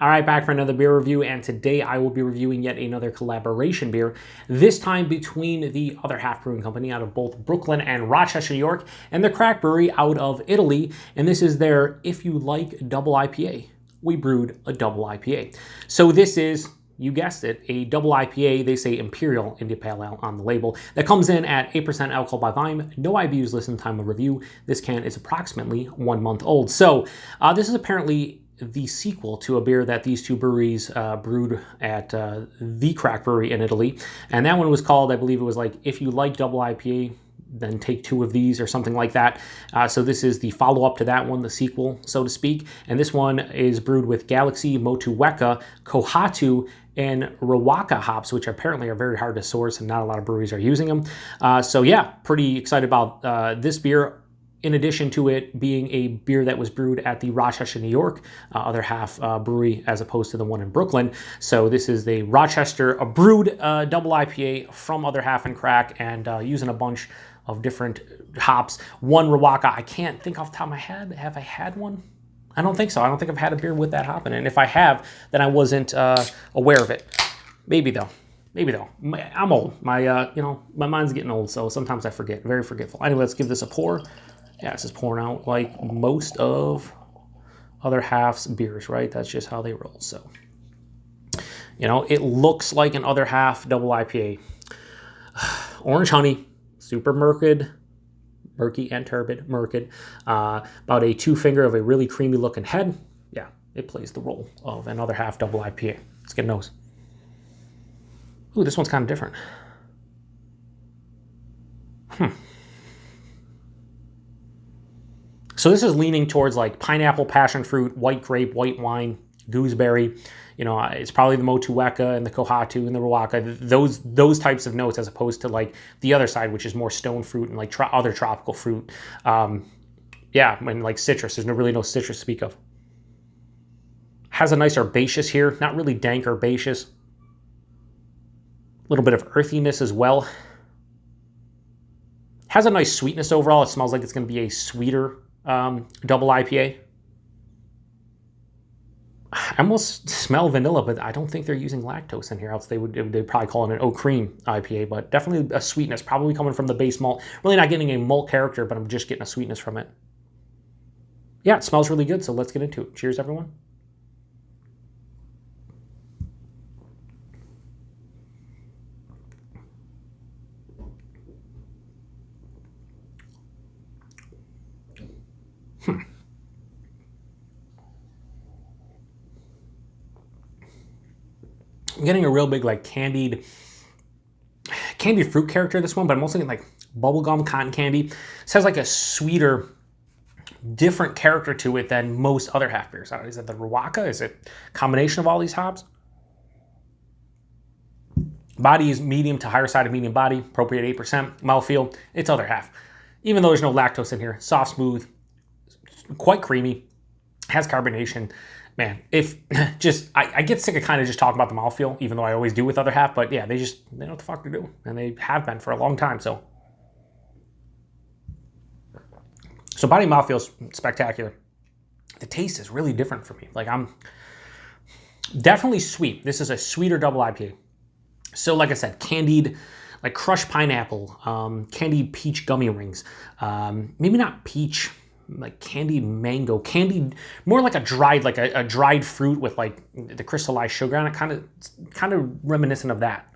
All right, back for another beer review, and today I will be reviewing yet another collaboration beer, this time between the Other Half Brewing Company out of both Brooklyn and Rochester, New York, and the CRAK Brewery out of Italy, and this is their If You Like Double IPA. We brewed a double IPA. So this is, you guessed it, a double IPA. They say Imperial India Pale Ale on the label. That comes in at 8% alcohol by volume. No IBUs listed in time of review. This can is approximately 1 month old. So this is apparently the sequel to a beer that these two breweries brewed at the CRAK Brewery in Italy. And that one was called, I believe it was like, If You Like Double IPA, then take 2 of these or something like that. So this is the follow-up to that one, the sequel, so to speak. And this one is brewed with Galaxy, Motueka, Kohatu, and Riwaka hops, which apparently are very hard to source and not a lot of breweries are using them. So yeah, pretty excited about this beer. In addition to it being a beer that was brewed at the Rochester, New York, Other Half Brewery, as opposed to the one in Brooklyn. So this is the Rochester, a brewed double IPA from Other Half and CRAK, and using a bunch of different hops. One Riwaka, I can't think off the top of my head. Have I had one? I don't think so. I don't think I've had a beer with that hop in it. And if I have, then I wasn't aware of it. Maybe though. Maybe though. I'm old. My my mind's getting old, so sometimes I forget. Very forgetful. Anyway, let's give this a pour. Yeah, this is pouring out like most of Other Half's beers, right? That's just how they roll. So, it looks like an Other Half double IPA. Orange honey, super murky and turbid, about a 2-finger of a really creamy looking head. Yeah, it plays the role of an Other Half double IPA. Let's get a nose. Ooh, this one's kind of different. So this is leaning towards like pineapple, passion fruit, white grape, white wine, gooseberry. It's probably the Motueka and the Kohatu and the Riwaka, those types of notes, as opposed to like the other side, which is more stone fruit and like other tropical fruit. Yeah, and like citrus. There's really no citrus to speak of. Has a nice herbaceous here, not really dank herbaceous. A little bit of earthiness as well. Has a nice sweetness overall. It smells like it's going to be a sweeter double IPA. I almost smell vanilla, but I don't think they're using lactose in here, else they'd probably call it an oat cream IPA, but definitely a sweetness, probably coming from the base malt. Really not getting a malt character, but I'm just getting a sweetness from it. Yeah, it smells really good, so let's get into it. Cheers, everyone. I'm getting a real big like candied fruit character this one, but I'm also getting like bubblegum cotton candy. This has like a sweeter, different character to it than most Other Half beers. Is it the Riwaka? Is it a combination of all these hops? Body is medium to higher side of medium body, appropriate 8%. Mouthfeel, it's Other Half. Even though there's no lactose in here, soft, smooth, quite creamy, has carbonation. Man, I get sick of kind of just talking about the mouthfeel, even though I always do with Other Half, but yeah, they know what the fuck to do, and they have been for a long time, so. So body mouthfeel's spectacular. The taste is really different for me. Like, I'm definitely sweet. This is a sweeter double IPA. So like I said, candied, like crushed pineapple, candied peach gummy rings, maybe not peach, like candied mango, candied, more like a dried fruit with like the crystallized sugar on it, kind of reminiscent of that.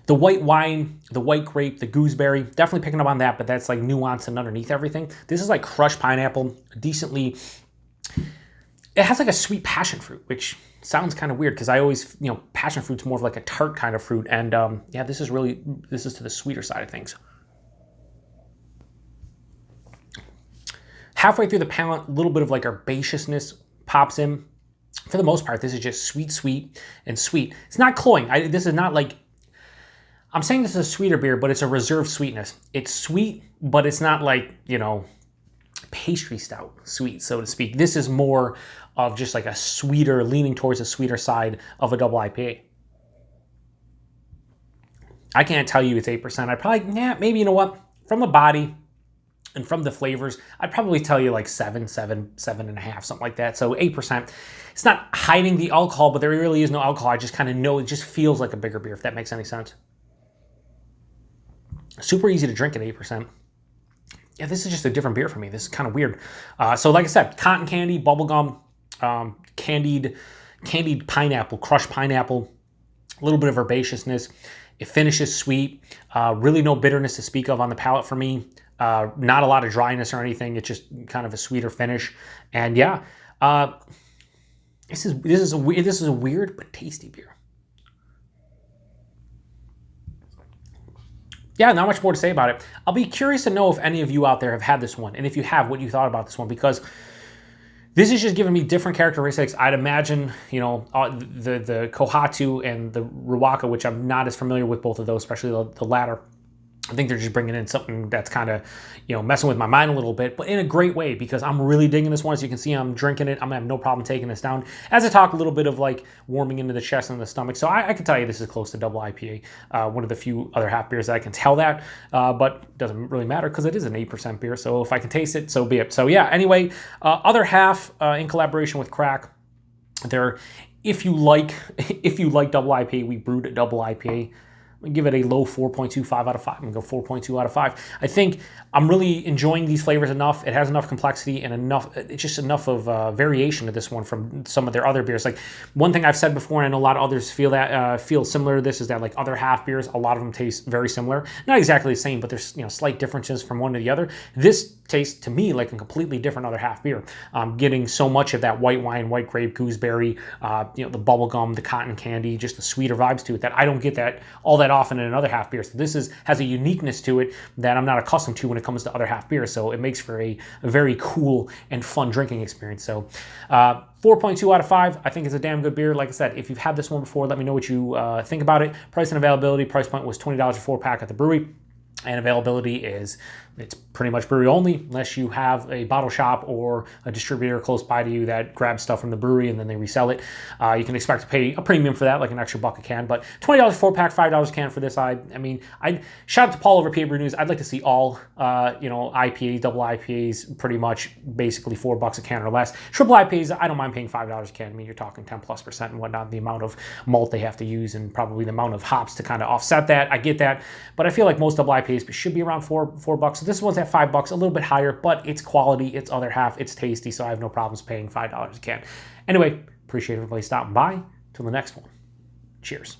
The white wine, the white grape, the gooseberry, definitely picking up on that, but that's like nuanced and underneath everything. This is like crushed pineapple, decently. It has like a sweet passion fruit, which sounds kind of weird because I always, passion fruit's more of like a tart kind of fruit, and yeah, this is to the sweeter side of things. Halfway through the palate, a little bit of like herbaceousness pops in. For the most part, this is just sweet, and sweet. It's not cloying. This is not like, I'm saying this is a sweeter beer, but it's a reserved sweetness. It's sweet, but it's not like, pastry stout sweet, so to speak. This is more of just like a sweeter, leaning towards a sweeter side of a double IPA. I can't tell you it's 8%. I probably, maybe, from the body, And from the flavors, I'd probably tell you like 7.5, something like that. So 8%. It's not hiding the alcohol, but there really is no alcohol. I just kind of know it just feels like a bigger beer, if that makes any sense. Super easy to drink at 8%. Yeah, this is just a different beer for me. This is kind of weird. So like I said, cotton candy, bubblegum, candied pineapple, crushed pineapple, a little bit of herbaceousness. It finishes sweet. Really no bitterness to speak of on the palate for me. Not a lot of dryness or anything. It's just kind of a sweeter finish. And yeah, this is a weird but tasty beer. Yeah, not much more to say about it. I'll be curious to know if any of you out there have had this one, and if you have, what you thought about this one, because this is just giving me different characteristics. I'd imagine, you know, the Kohatu and the Riwaka, which I'm not as familiar with both of those, especially the latter. I think they're just bringing in something that's kind of, you know, messing with my mind a little bit, but in a great way, because I'm really digging this one. As you can see, I'm drinking it. I'm gonna have no problem taking this down. As I talk, a little bit of like warming into the chest and the stomach. So I can tell you this is close to double IPA. One of the few other half beers that I can tell that, but it doesn't really matter because it is an 8% beer. So if I can taste it, so be it. So yeah, anyway, other half in collaboration with CRAK. If you like double IPA, we brewed a double IPA. Give it a low 4.25 out of 5. I'm going to go 4.2 out of 5. I think I'm really enjoying these flavors enough. It has enough complexity and it's just enough of variation to this one from some of their other beers. Like one thing I've said before, and I know a lot of others feel similar to this, is that like other half beers, a lot of them taste very similar. Not exactly the same, but there's, you know, slight differences from one to the other. This tastes to me like a completely different other half beer. I'm getting so much of that white wine, white grape, gooseberry, you know, the bubblegum, the cotton candy, just the sweeter vibes to it that I don't get that all that often in another half beer. So this has a uniqueness to it that I'm not accustomed to when it comes to other half beers. So it makes for a very cool and fun drinking experience. So 4.2 out of 5, I think is a damn good beer. Like I said, if you've had this one before, let me know what you think about it. Price and availability, price point was $20 a 4-pack at the brewery. And availability is, it's pretty much brewery only, unless you have a bottle shop or a distributor close by to you that grabs stuff from the brewery and then they resell it. You can expect to pay a premium for that, like an extra $1 a can. But $20 4-pack, $5 a can for this. I mean, shout out to Paul over PA Brew News. I'd like to see all, you know, IPAs, double IPAs, pretty much basically $4 a can or less. Triple IPAs, I don't mind paying $5 a can. I mean, you're talking 10+% and whatnot, the amount of malt they have to use and probably the amount of hops to kind of offset that. I get that, but I feel like most double IPAs should be around $4. So this one's at $5, a little bit higher, but it's quality, it's other half, it's tasty, so I have no problems paying $5 a can. Anyway, appreciate everybody stopping by. Till the next one. Cheers.